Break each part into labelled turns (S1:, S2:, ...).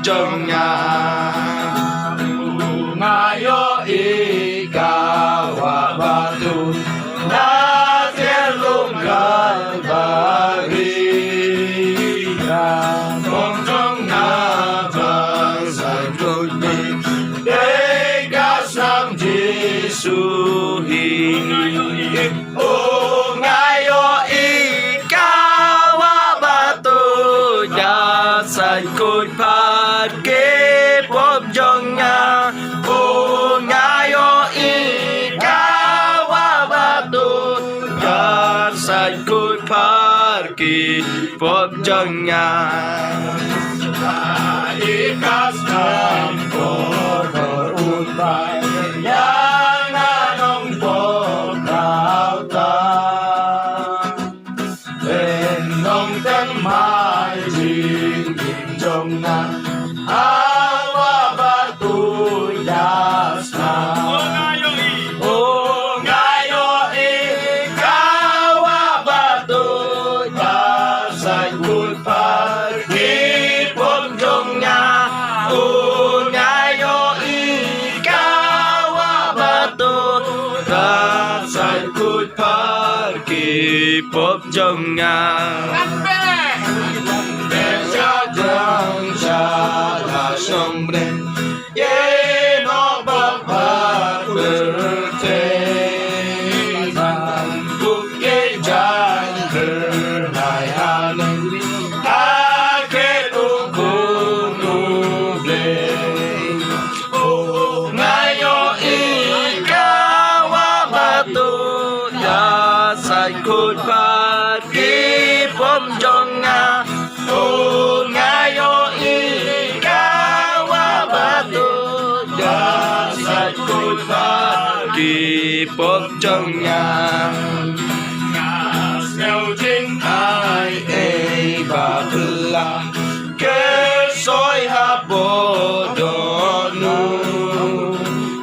S1: trong nhà ngayo ikaw batu na telung kalbarina mong trong na bangsan kuni degas ng Jesuhin o ngayo ikaw batu sa cột phát kế bóp trong nhà ô ngayo ikaw batu sa cột phát kế bóp trong nhà ikas ng pag-urutay yang anong pagkauta nong tan mai jing trong na awa batu das na o ngayo ikaw batu das ay kulpar kipom trong na o ngayo ikaw batu das ay kulpar kipom trong na sombre lleno papá berteman buke jangan hai hanen ake tunggu nuble oh ngayo ikaw batu ya sai kut pat kipom jonga oh ngayo đi bóp trong nhà nghèo chính ai và thư là kế soi hạ bộ đồ nu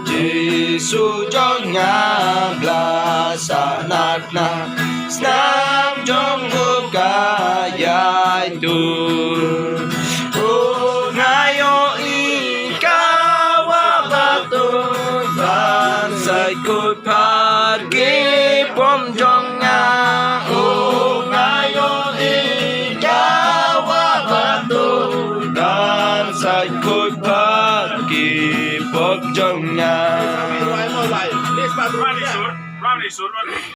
S1: Giêsu cho nhà là sa nát na snam trong vô cả dài tu cột phát kipom trong nhà o ngayo ikaw batu dan sa cột phát kipom trong nhà